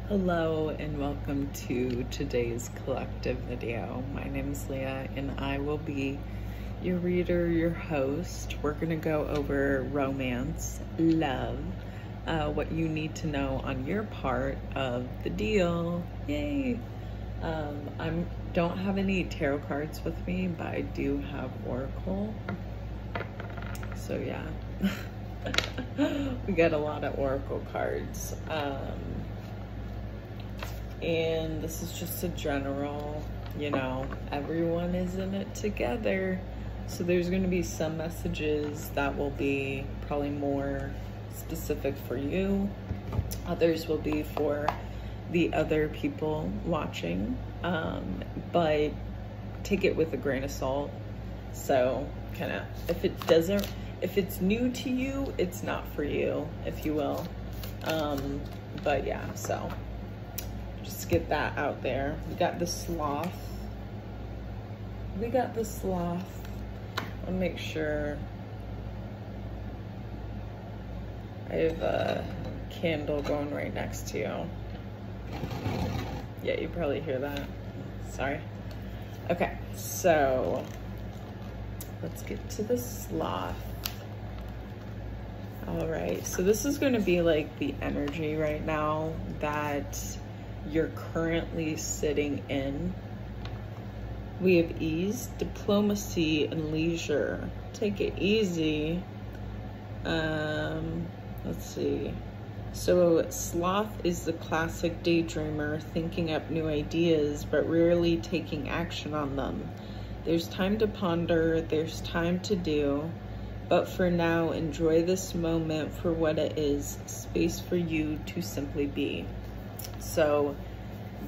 Hello and welcome to today's collective video. My name is Leah and I will be your reader, your host. We're gonna go over romance, love, what you need to know on your part of the deal. Yay! I don't have any tarot cards with me, but I do have Oracle. So yeah, we got a lot of Oracle cards. And this is just a general, everyone is in it together. So there's going to be some messages that will be probably more specific for you. Others will be for the other people watching, but take it with a grain of salt. So kind of, if it's new to you, it's not for you, if you will. But yeah, so just get that out there. We got the sloth. I'll make sure I have a candle going right next to you. Yeah, you probably hear that. Sorry. Okay, so let's get to the sloth. All right, so this is going to be like the energy right now that you're currently sitting in. We have ease, diplomacy, and leisure. Take it easy. Let's see. So sloth is the classic daydreamer, thinking up new ideas, but rarely taking action on them. There's time to ponder, there's time to do, but for now, enjoy this moment for what it is, space for you to simply be. So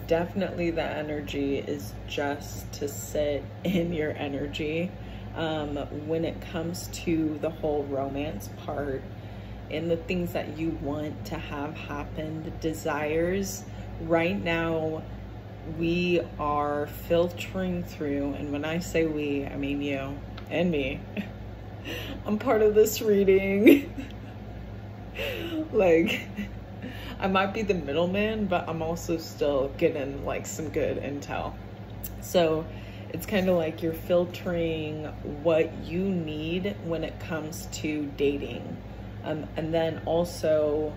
definitely the energy is just to sit in your energy. When it comes to the whole romance part and the things that you want to have happen, the desires, right now we are filtering through, and when I say we, I mean you and me. I'm part of this reading. Like, I might be the middleman, but I'm also still getting like some good intel. So it's kind of like you're filtering what you need when it comes to dating. And then also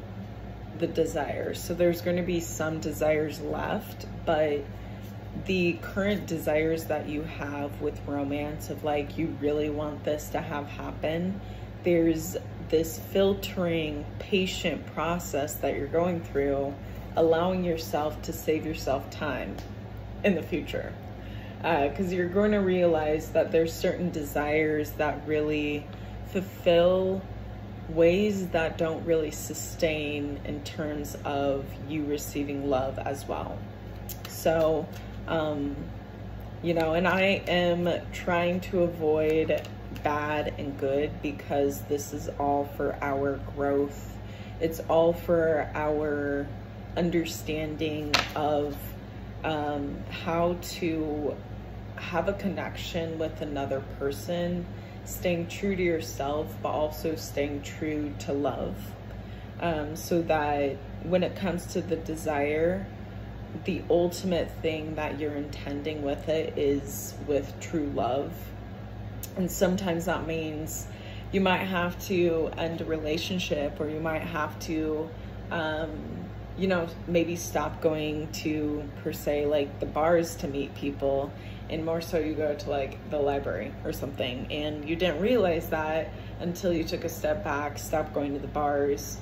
the desires. So there's going to be some desires left, but the current desires that you have with romance of like, you really want this to have happen, there's this filtering, patient process that you're going through, allowing yourself to save yourself time in the future. Because you're going to realize that there's certain desires that really fulfill ways that don't really sustain in terms of you receiving love as well. So, and I am trying to avoid bad and good because this is all for our growth. It's all for our understanding of how to have a connection with another person, staying true to yourself, but also staying true to love. So that when it comes to the desire, the ultimate thing that you're intending with it is with true love. And sometimes that means you might have to end a relationship, or you might have to, maybe stop going to, per se, like the bars to meet people, and more so you go to like the library or something. And you didn't realize that until you took a step back, stopped going to the bars,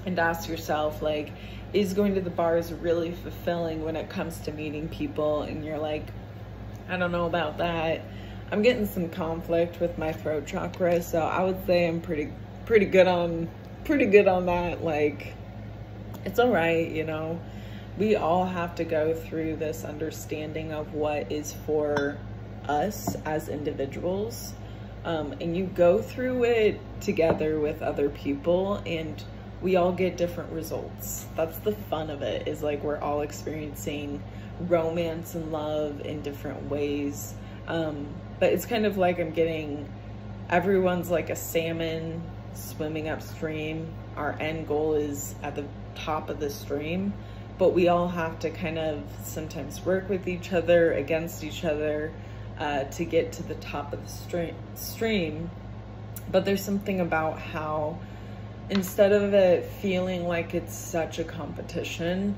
and ask yourself, like, is going to the bars really fulfilling when it comes to meeting people? And you're like, I don't know about that. I'm getting some conflict with my throat chakra, so I would say I'm pretty good on that. Like, it's all right, we all have to go through this understanding of what is for us as individuals, and you go through it together with other people, and we all get different results. That's the fun of it, is like we're all experiencing romance and love in different ways. But it's kind of like everyone's like a salmon swimming upstream. Our end goal is at the top of the stream, but we all have to kind of sometimes work with each other, against each other, to get to the top of the stream. But there's something about how, instead of it feeling like it's such a competition,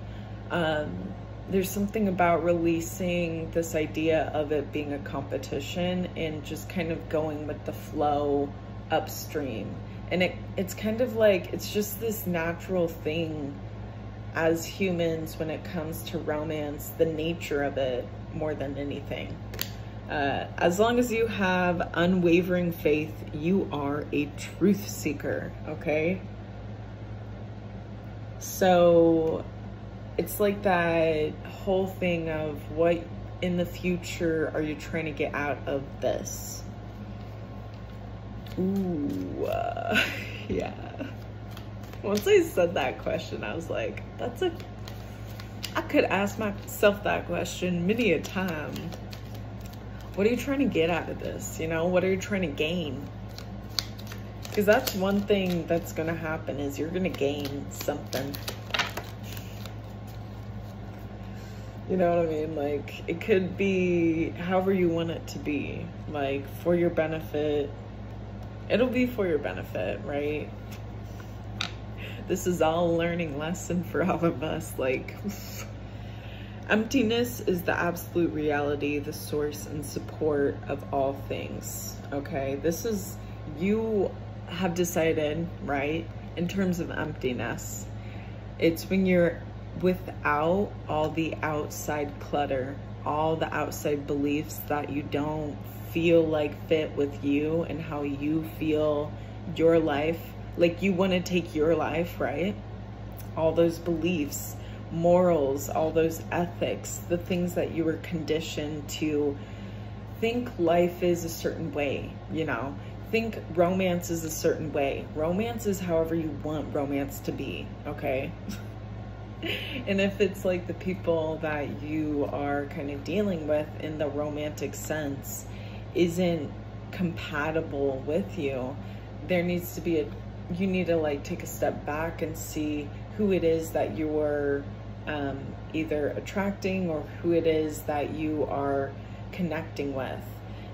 there's something about releasing this idea of it being a competition and just kind of going with the flow upstream. And it's kind of like, it's just this natural thing as humans when it comes to romance, the nature of it more than anything. As long as you have unwavering faith, you are a truth seeker, okay? So it's like that whole thing of, what in the future are you trying to get out of this? Ooh, yeah. Once I said that question, I was like, I could ask myself that question many a time. What are you trying to get out of this? You know, what are you trying to gain? Because that's one thing that's going to happen, is you're going to gain something. You know what I mean? Like, it could be however you want it to be. Like, for your benefit. It'll be for your benefit, right? This is all a learning lesson for all of us. Like, emptiness is the absolute reality, the source and support of all things, okay? This is, you have decided, right, in terms of emptiness. It's when you're without all the outside clutter, all the outside beliefs that you don't feel like fit with you and how you feel your life. Like, you want to take your life, right? All those beliefs, morals, all those ethics, the things that you were conditioned to think life is a certain way, you know? Think romance is a certain way. Romance is however you want romance to be, okay? And if it's like the people that you are kind of dealing with in the romantic sense isn't compatible with you, there needs to be you need to like take a step back and see who it is that you're either attracting or who it is that you are connecting with.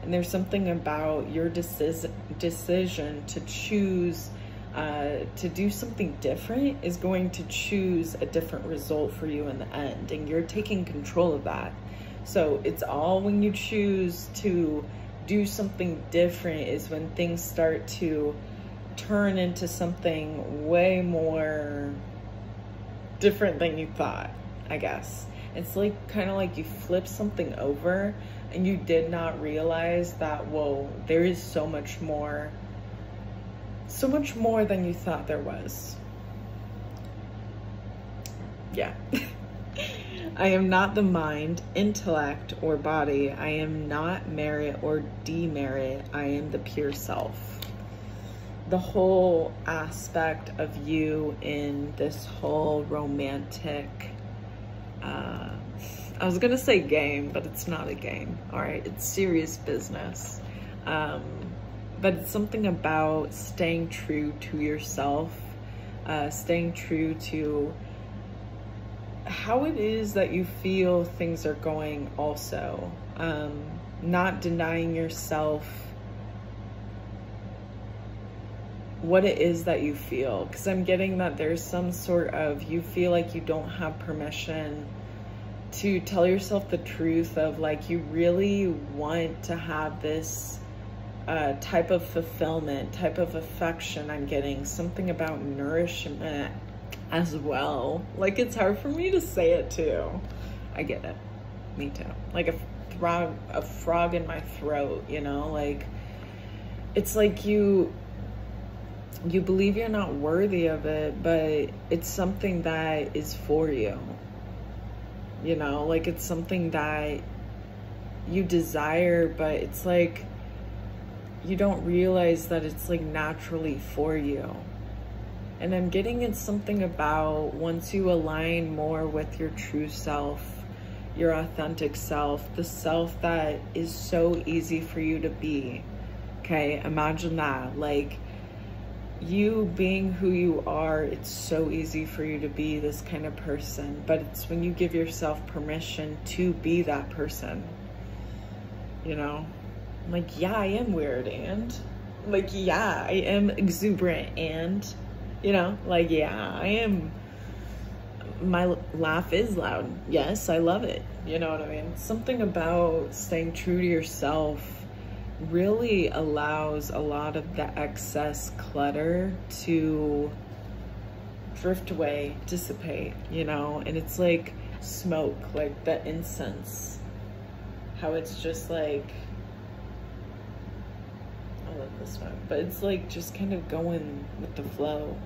And there's something about your decision to choose to do something different is going to choose a different result for you in the end, and you're taking control of that. So it's all when you choose to do something different is when things start to turn into something way more different than you thought, I guess. It's like kind of like you flip something over and you did not realize that, whoa, there is so much more than you thought there was. Yeah. I am not the mind, intellect, or body. I am not merit or demerit. I am the pure self. The whole aspect of you in this whole romantic, I was gonna say game, but it's not a game, all right? It's serious business. But it's something about staying true to yourself, staying true to how it is that you feel things are going also. Not denying yourself what it is that you feel. Because I'm getting that there's some sort of, you feel like you don't have permission to tell yourself the truth of, like, you really want to have this type of fulfillment, type of affection. I'm getting something about nourishment as well. Like, it's hard for me to say it too. I get it. Me too. Like a frog in my throat, you know? Like, it's like you believe you're not worthy of it, but it's something that is for you. You know, like, it's something that you desire, but it's like you don't realize that it's like naturally for you. And I'm getting it's something about once you align more with your true self, your authentic self, the self that is so easy for you to be. Okay, imagine that. Like, you being who you are, it's so easy for you to be this kind of person, but it's when you give yourself permission to be that person, you know? Like, yeah, I am weird, and like, yeah, I am exuberant, and, you know, like, yeah, I am, my laugh is loud. Yes, I love it. You know what I mean? Something about staying true to yourself really allows a lot of the excess clutter to drift away, dissipate, you know? And it's like smoke, like the incense, how it's just like, I love this smoke, but it's like just kind of going with the flow.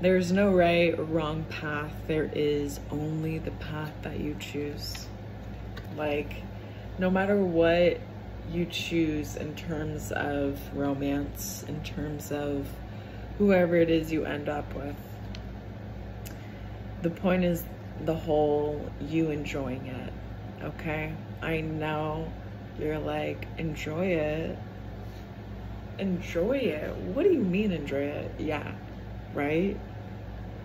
There's no right or wrong path. There is only the path that you choose. Like, no matter what you choose in terms of romance, in terms of whoever it is you end up with, the point is the whole you enjoying it, okay? I know you're like, enjoy it. Enjoy it? What do you mean enjoy it? Yeah, right?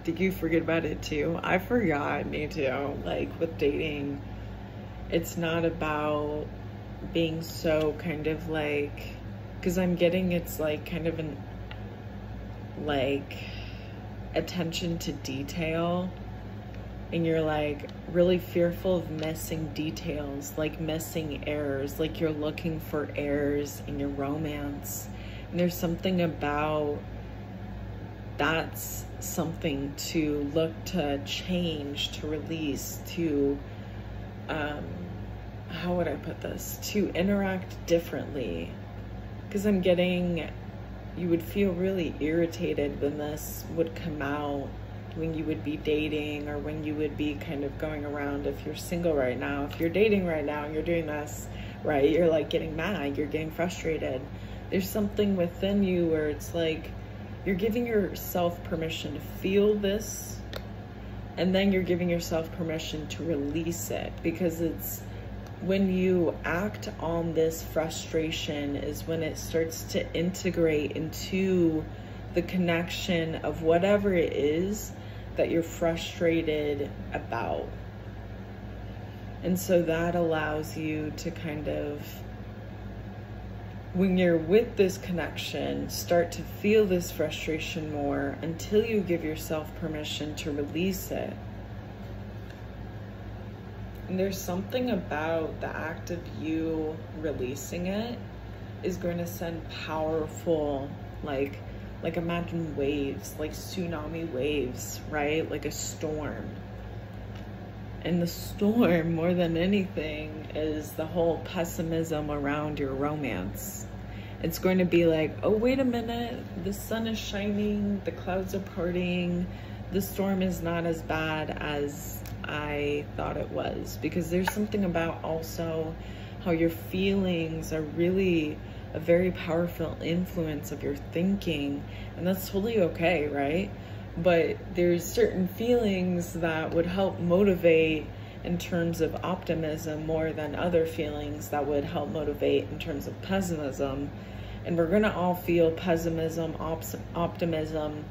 Did you forget about it too? I forgot, me too. Like with dating, it's not about being so kind of like, because I'm getting it's like kind of an like attention to detail, and you're like really fearful of missing details, like missing errors, like you're looking for errors in your romance. And there's something about that's something to look to change, to release, to how would I put this? To interact differently. Because I'm getting, you would feel really irritated when this would come out, when you would be dating, or when you would be kind of going around, if you're single right now, if you're dating right now and you're doing this, right? You're like getting mad, you're getting frustrated. There's something within you where it's like, you're giving yourself permission to feel this, and then you're giving yourself permission to release it, because it's when you act on this frustration is when it starts to integrate into the connection of whatever it is that you're frustrated about. And so that allows you to kind of, when you're with this connection, start to feel this frustration more until you give yourself permission to release it. And there's something about the act of you releasing it is going to send powerful, like imagine waves, like tsunami waves, right? Like a storm. And the storm, more than anything, is the whole pessimism around your romance. It's going to be like, oh, wait a minute, the sun is shining, the clouds are parting, the storm is not as bad as I thought it was. Because there's something about also how your feelings are really a very powerful influence of your thinking, and that's totally okay, right? But there's certain feelings that would help motivate in terms of optimism more than other feelings that would help motivate in terms of pessimism. And we're gonna all feel pessimism, optimism.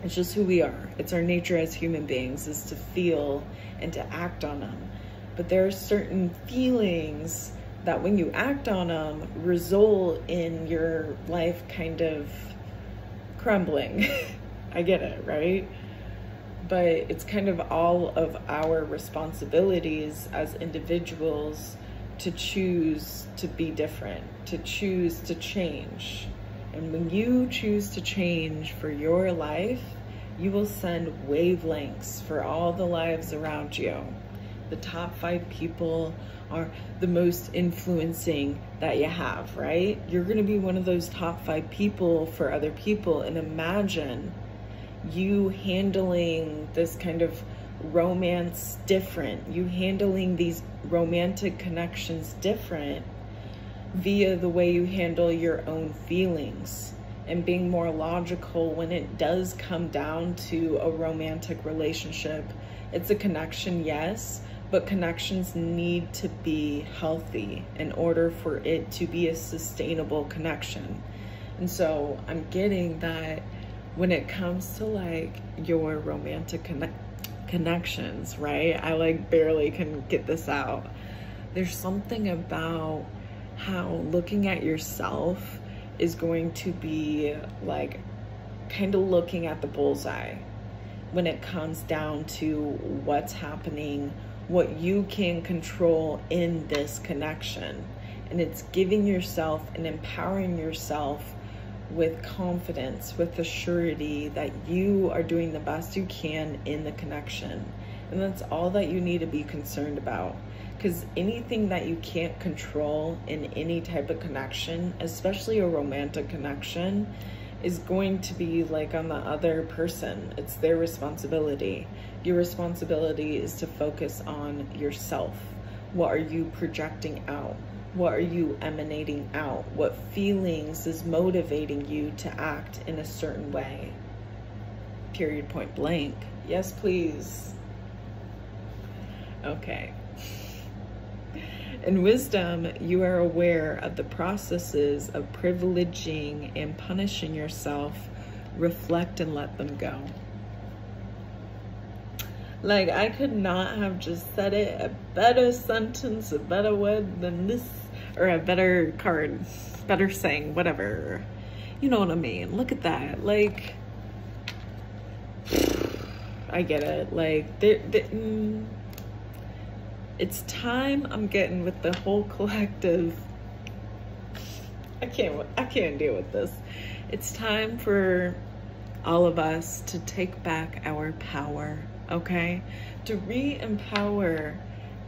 It's just who we are. It's our nature as human beings, is to feel and to act on them. But there are certain feelings that when you act on them result in your life kind of crumbling. I get it, right? But it's kind of all of our responsibilities as individuals to choose to be different, to choose to change. And when you choose to change for your life, you will send wavelengths for all the lives around you. The top 5 people are the most influencing that you have, right? You're gonna be one of those top 5 people for other people. And imagine you handling this kind of romance different, you handling these romantic connections different via the way you handle your own feelings, and being more logical when it does come down to a romantic relationship. It's a connection, yes, but connections need to be healthy in order for it to be a sustainable connection. And so I'm getting that when it comes to like your romantic connections, right? I like barely can get this out. There's something about how looking at yourself is going to be like kind of looking at the bullseye when it comes down to what's happening, what you can control in this connection. And it's giving yourself and empowering yourself with confidence, with the surety that you are doing the best you can in the connection. And that's all that you need to be concerned about. Because anything that you can't control in any type of connection, especially a romantic connection, is going to be like on the other person. It's their responsibility. Your responsibility is to focus on yourself. What are you projecting out? What are you emanating out? What feelings is motivating you to act in a certain way? Period, point blank. Yes, please. Okay. In wisdom, you are aware of the processes of privileging and punishing yourself. Reflect and let them go. Like, I could not have just said it a better sentence, a better word than this, or a better card, better saying, whatever. You know what I mean? Look at that. Like, I get it. Like, it's time. I'm getting with the whole collective. I can't deal with this. It's time for all of us to take back our power, okay? To re-empower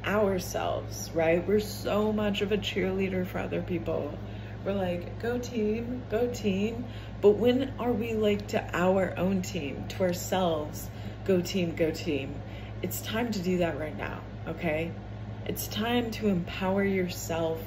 ourselves, right? We're so much of a cheerleader for other people. We're like, go team, go team. But when are we like to our own team, to ourselves, go team, go team? It's time to do that right now, okay? It's time to empower yourself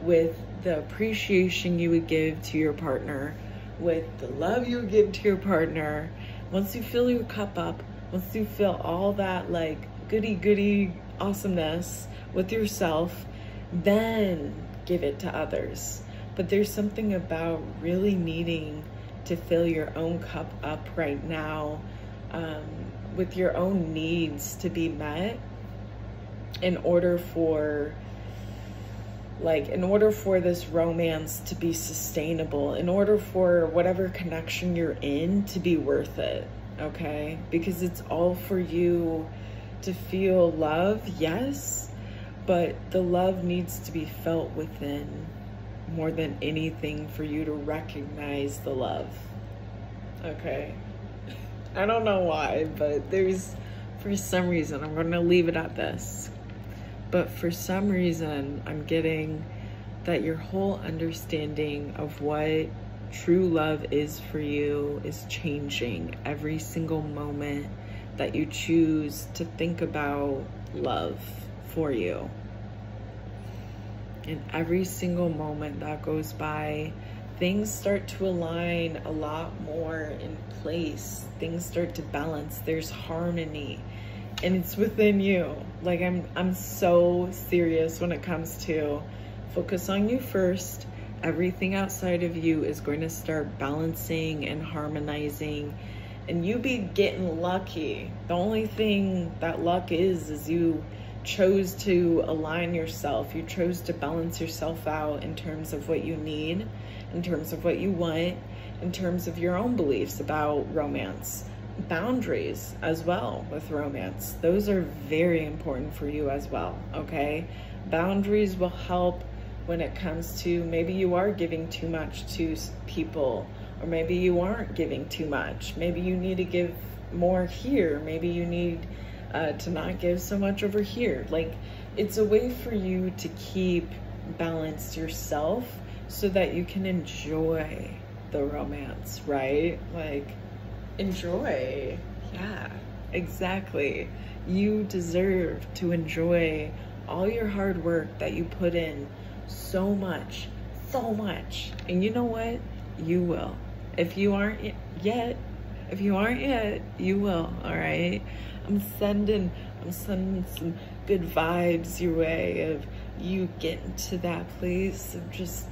with the appreciation you would give to your partner, with the love you would give to your partner. Once you fill your cup up, once you feel all that like goody awesomeness with yourself, then give it to others. But there's something about really needing to fill your own cup up right now, with your own needs to be met in order for this romance to be sustainable, in order for whatever connection you're in to be worth it, okay? Because it's all for you to feel love, yes, but the love needs to be felt within more than anything for you to recognize the love, okay? I don't know why, but for some reason, I'm going to leave it at this. But for some reason, I'm getting that your whole understanding of what true love is for you is changing every single moment that you choose to think about love for you. And every single moment that goes by, things start to align a lot more in place. Things start to balance. There's harmony. And it's within you. Like, I'm so serious when it comes to focus on you first. Everything outside of you is going to start balancing and harmonizing, and you be getting lucky. The only thing that luck is you chose to align yourself. You chose to balance yourself out in terms of what you need, in terms of what you want, in terms of your own beliefs about romance. Boundaries as well with romance. Those are very important for you as well, okay? Boundaries will help when it comes to maybe you are giving too much to people, or maybe you aren't giving too much. Maybe you need to give more here. Maybe you need to not give so much over here. Like, it's a way for you to keep balanced yourself so that you can enjoy the romance, right? Like, enjoy. Yeah, exactly. You deserve to enjoy all your hard work that you put in so much. And you know what? You will. If you aren't yet, you will, all right? I'm sending some good vibes your way of you getting to that place of just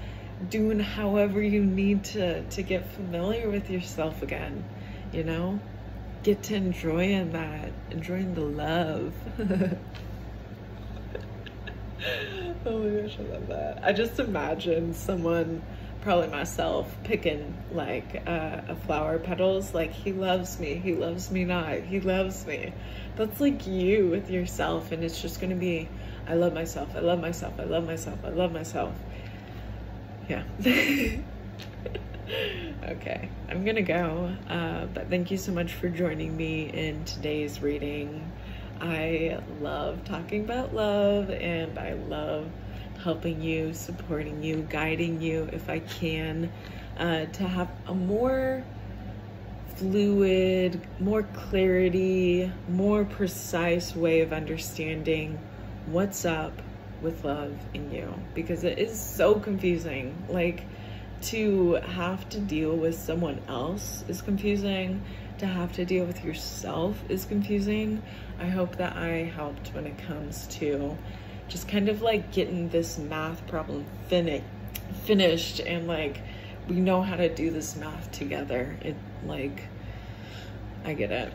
doing however you need to get familiar with yourself again, you know? Get to enjoying the love. Oh my gosh, I love that. I just imagine someone, probably myself, picking like a flower petals, like, he loves me not, he loves me. That's like you with yourself, and it's just gonna be, I love myself, I love myself, I love myself, I love myself. Yeah. Okay, I'm gonna go, but thank you so much for joining me in today's reading. I love talking about love, and I love helping you, supporting you, guiding you if I can, to have a more fluid, more clarity, more precise way of understanding what's up with love in you, because it is so confusing. Like, to have to deal with someone else is confusing. To have to deal with yourself is confusing. I hope that I helped when it comes to just kind of like getting this math problem finished, and like, we know how to do this math together. It, like, I get it.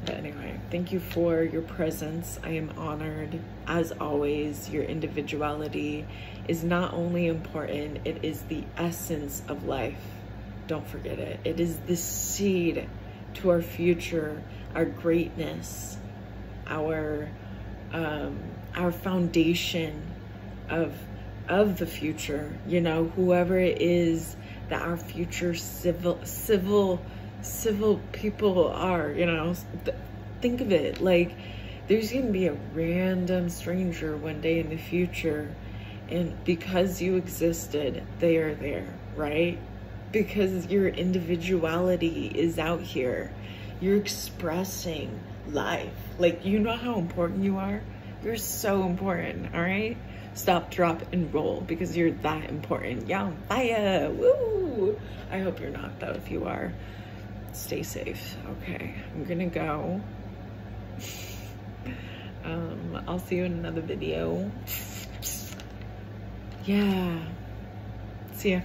But anyway, thank you for your presence. I am honored. As always, your individuality is not only important, it is the essence of life. Don't forget it. It is the seed to our future, our greatness, our foundation of the future. You know, whoever it is that our future civil people are, you know, think of it like there's gonna be a random stranger one day in the future, and because you existed, they are there, right? Because your individuality is out here. You're expressing life. Like, you know how important you are? You're so important, all right? Stop, drop, and roll, because you're that important. Yeah, on fire. Woo! I hope you're not, though. If you are, stay safe. Okay, I'm gonna go. I'll see you in another video. Yeah. See ya.